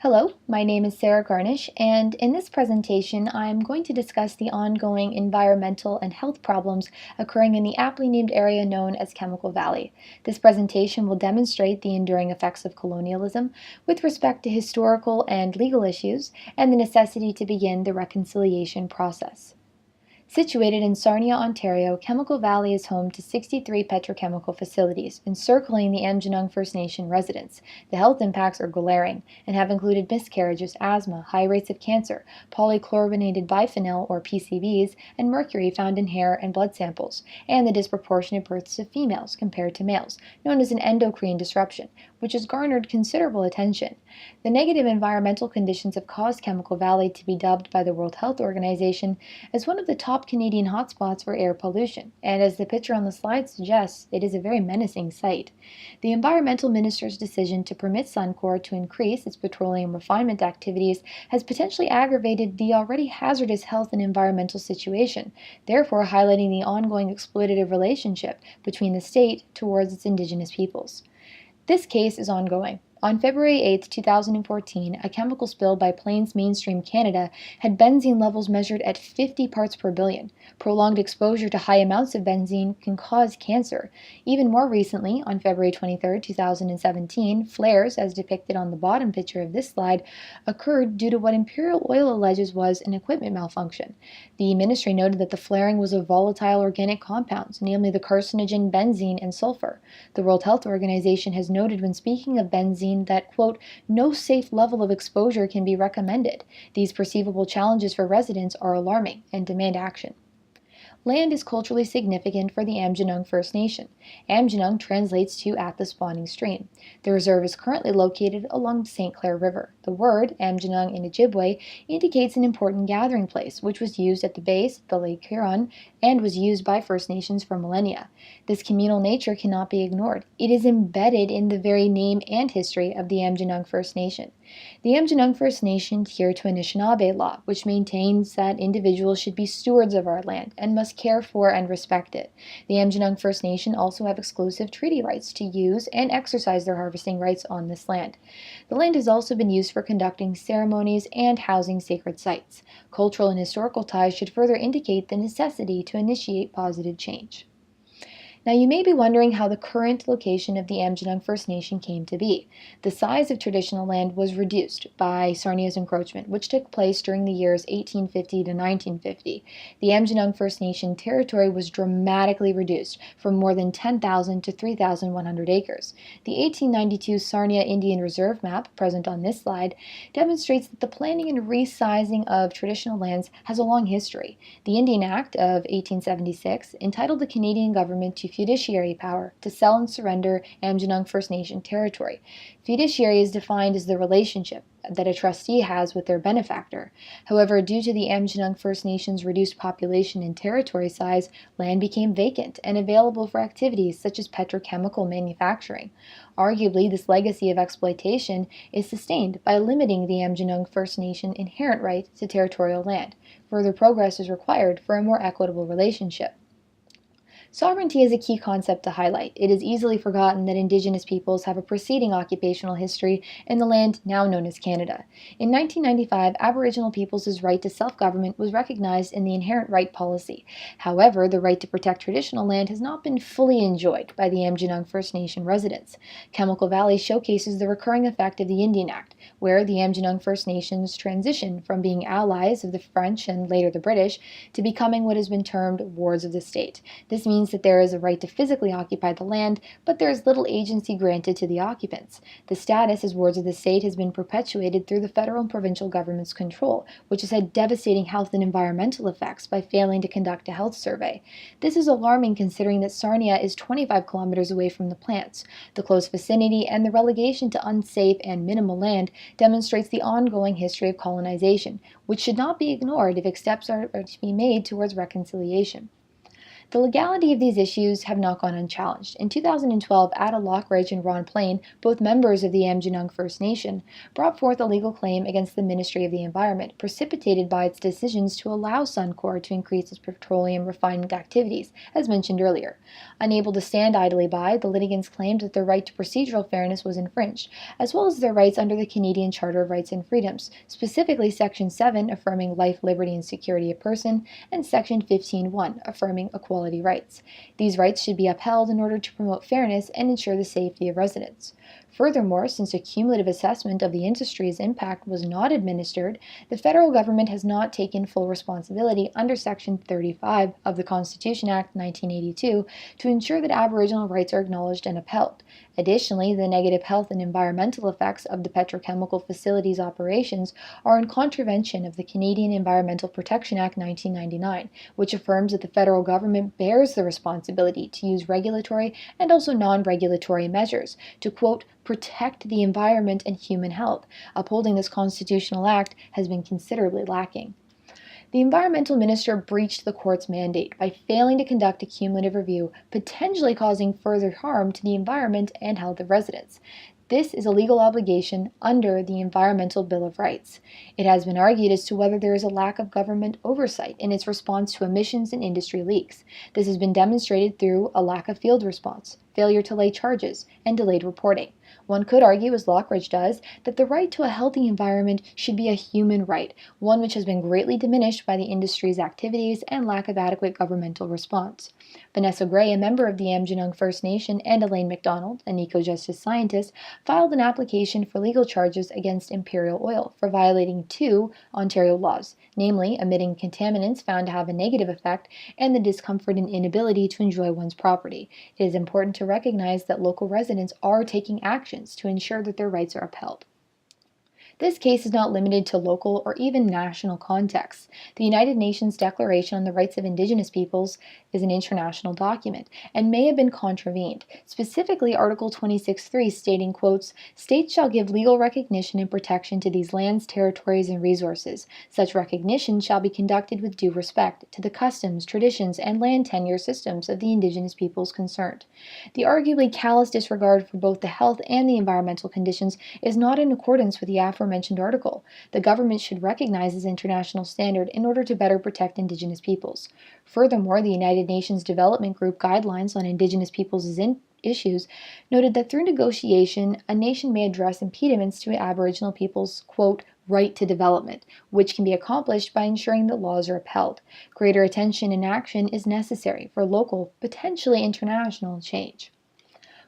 Hello, my name is Sarah Garnish, and in this presentation, I'm going to discuss the ongoing environmental and health problems occurring in the aptly named area known as Chemical Valley. This presentation will demonstrate the enduring effects of colonialism with respect to historical and legal issues and the necessity to begin the reconciliation process. Situated in Sarnia, Ontario, Chemical Valley is home to 63 petrochemical facilities encircling the Aamjiwnaang First Nation residents. The health impacts are glaring and have included miscarriages, asthma, high rates of cancer, polychlorinated biphenyl or PCBs, and mercury found in hair and blood samples, and the disproportionate births of females compared to males, known as an endocrine disruption, which has garnered considerable attention. The negative environmental conditions have caused Chemical Valley to be dubbed by the World Health Organization as one of the top Canadian hotspots for air pollution, and as the picture on the slide suggests, it is a very menacing sight. The environmental minister's decision to permit Suncor to increase its petroleum refinement activities has potentially aggravated the already hazardous health and environmental situation, therefore highlighting the ongoing exploitative relationship between the state towards its Indigenous peoples. This case is ongoing. On February 8, 2014, a chemical spill by Plains Mainstream Canada had benzene levels measured at 50 parts per billion. Prolonged exposure to high amounts of benzene can cause cancer. Even more recently, on February 23, 2017, flares, as depicted on the bottom picture of this slide, occurred due to what Imperial Oil alleges was an equipment malfunction. The ministry noted that the flaring was of volatile organic compounds, namely the carcinogen benzene and sulfur. The World Health Organization has noted when speaking of benzene that, quote, no safe level of exposure can be recommended. These perceivable challenges for residents are alarming and demand action. Land is culturally significant for the Aamjiwnaang First Nation. Aamjiwnaang translates to at the spawning stream. The reserve is currently located along the St. Clair River. The word, Aamjiwnaang in Ojibwe, indicates an important gathering place, which was used at the base of the Lake Huron and was used by First Nations for millennia. This communal nature cannot be ignored. It is embedded in the very name and history of the Aamjiwnaang First Nation. The Aamjiwnaang First Nation adhere to Anishinaabe law, which maintains that individuals should be stewards of our land and must care for and respect it. The Aamjiwnaang First Nation also have exclusive treaty rights to use and exercise their harvesting rights on this land. The land has also been used for conducting ceremonies and housing sacred sites. Cultural and historical ties should further indicate the necessity to initiate positive change. Now you may be wondering how the current location of the Aamjiwnaang First Nation came to be. The size of traditional land was reduced by Sarnia's encroachment, which took place during the years 1850 to 1950. The Aamjiwnaang First Nation territory was dramatically reduced from more than 10,000 to 3,100 acres. The 1892 Sarnia Indian Reserve map, present on this slide, demonstrates that the planning and resizing of traditional lands has a long history. The Indian Act of 1876 entitled the Canadian government to fiduciary power to sell and surrender Aamjiwnaang First Nation territory. Fiduciary is defined as the relationship that a trustee has with their benefactor. However, due to the Aamjiwnaang First Nation's reduced population and territory size, land became vacant and available for activities such as petrochemical manufacturing. Arguably, this legacy of exploitation is sustained by limiting the Aamjiwnaang First Nation inherent right to territorial land. Further progress is required for a more equitable relationship. Sovereignty is a key concept to highlight. It is easily forgotten that Indigenous peoples have a preceding occupational history in the land now known as Canada. In 1995, Aboriginal peoples' right to self-government was recognized in the Inherent Right Policy. However, the right to protect traditional land has not been fully enjoyed by the Aamjiwnaang First Nation residents. Chemical Valley showcases the recurring effect of the Indian Act, where the Aamjiwnaang First Nations transition from being allies of the French and later the British to becoming what has been termed wards of the state. This means that there is a right to physically occupy the land, but there is little agency granted to the occupants. The status as wards of the state has been perpetuated through the federal and provincial government's control, which has had devastating health and environmental effects by failing to conduct a health survey. This is alarming considering that Sarnia is 25 kilometers away from the plants. The close vicinity and the relegation to unsafe and minimal land demonstrates the ongoing history of colonization, which should not be ignored if steps are to be made towards reconciliation. The legality of these issues have not gone unchallenged. In 2012, Ada Lockridge and Ron Plain, both members of the Amjinung First Nation, brought forth a legal claim against the Ministry of the Environment, precipitated by its decisions to allow Suncor to increase its petroleum refining activities, as mentioned earlier. Unable to stand idly by, the litigants claimed that their right to procedural fairness was infringed, as well as their rights under the Canadian Charter of Rights and Freedoms, specifically Section 7, affirming life, liberty, and security of person, and Section 15.1, affirming equality rights. These rights should be upheld in order to promote fairness and ensure the safety of residents. Furthermore, since a cumulative assessment of the industry's impact was not administered, the federal government has not taken full responsibility under Section 35 of the Constitution Act 1982 to ensure that Aboriginal rights are acknowledged and upheld. Additionally, the negative health and environmental effects of the petrochemical facility's operations are in contravention of the Canadian Environmental Protection Act 1999, which affirms that the federal government bears the responsibility to use regulatory and also non-regulatory measures to, quote, protect the environment and human health. Upholding this constitutional act has been considerably lacking. The environmental minister breached the court's mandate by failing to conduct a cumulative review, potentially causing further harm to the environment and health of residents. This is a legal obligation under the Environmental Bill of Rights. It has been argued as to whether there is a lack of government oversight in its response to emissions and industry leaks. This has been demonstrated through a lack of field response, failure to lay charges, and delayed reporting. One could argue, as Lockridge does, that the right to a healthy environment should be a human right, one which has been greatly diminished by the industry's activities and lack of adequate governmental response. Vanessa Gray, a member of the Amjinung First Nation, and Elaine McDonald, an eco-justice scientist, filed an application for legal charges against Imperial Oil for violating two Ontario laws, namely emitting contaminants found to have a negative effect and the discomfort and inability to enjoy one's property. It is important to recognize that local residents are taking actions to ensure that their rights are upheld. This case is not limited to local or even national contexts. The United Nations Declaration on the Rights of Indigenous Peoples is an international document and may have been contravened, specifically Article 26.3 stating, quotes, "States shall give legal recognition and protection to these lands, territories, and resources. Such recognition shall be conducted with due respect to the customs, traditions, and land tenure systems of the Indigenous peoples concerned." The arguably callous disregard for both the health and the environmental conditions is not in accordance with the aforementioned article. The government should recognize this international standard in order to better protect Indigenous peoples. Furthermore, the United Nations Development Group Guidelines on Indigenous Peoples' Issues noted that through negotiation, a nation may address impediments to Aboriginal peoples' quote, right to development, which can be accomplished by ensuring that laws are upheld. Greater attention and action is necessary for local, potentially international change.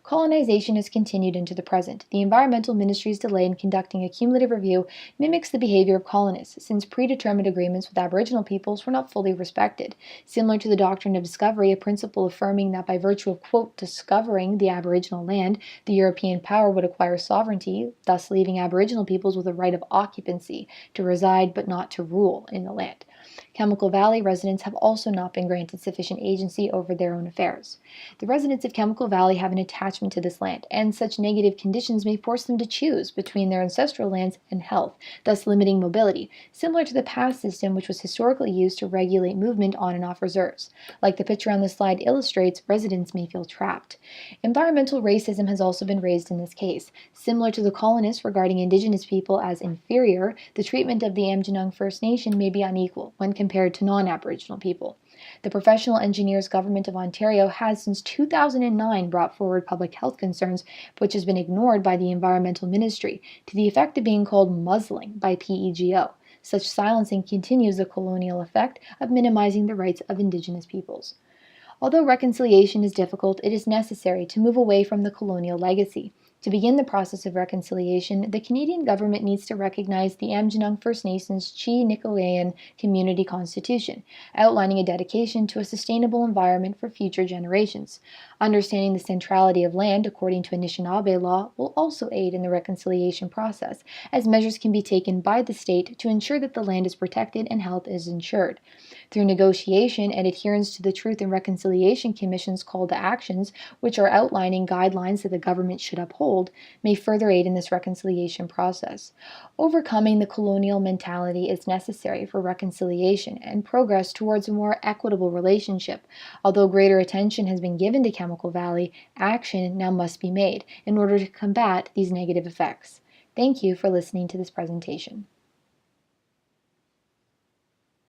Colonization has continued into the present. The Environmental Ministry's delay in conducting a cumulative review mimics the behavior of colonists, since predetermined agreements with Aboriginal peoples were not fully respected. Similar to the doctrine of discovery, a principle affirming that by virtue of, quote, discovering the Aboriginal land, the European power would acquire sovereignty, thus leaving Aboriginal peoples with a right of occupancy, to reside but not to rule in the land. Chemical Valley residents have also not been granted sufficient agency over their own affairs. The residents of Chemical Valley have an attachment to this land, and such negative conditions may force them to choose between their ancestral lands and health, thus limiting mobility, similar to the pass system which was historically used to regulate movement on and off reserves. Like the picture on the slide illustrates, residents may feel trapped. Environmental racism has also been raised in this case. Similar to the colonists regarding Indigenous people as inferior, the treatment of the Amjinung First Nation may be unequal when compared to non-Aboriginal people. The Professional Engineers Government of Ontario has since 2009 brought forward public health concerns, which has been ignored by the Environmental Ministry, to the effect of being called muzzling by PEGO. Such silencing continues the colonial effect of minimizing the rights of Indigenous peoples. Although reconciliation is difficult, it is necessary to move away from the colonial legacy. To begin the process of reconciliation, the Canadian government needs to recognize the Amjinung First Nations Chi-Nicolean Community Constitution, outlining a dedication to a sustainable environment for future generations. Understanding the centrality of land according to Anishinaabe law will also aid in the reconciliation process, as measures can be taken by the state to ensure that the land is protected and health is ensured. Through negotiation and adherence to the Truth and Reconciliation Commission's call to actions, which are outlining guidelines that the government should uphold, may further aid in this reconciliation process. Overcoming the colonial mentality is necessary for reconciliation and progress towards a more equitable relationship. Although greater attention has been given to Chemical Valley, action now must be made in order to combat these negative effects. Thank you for listening to this presentation.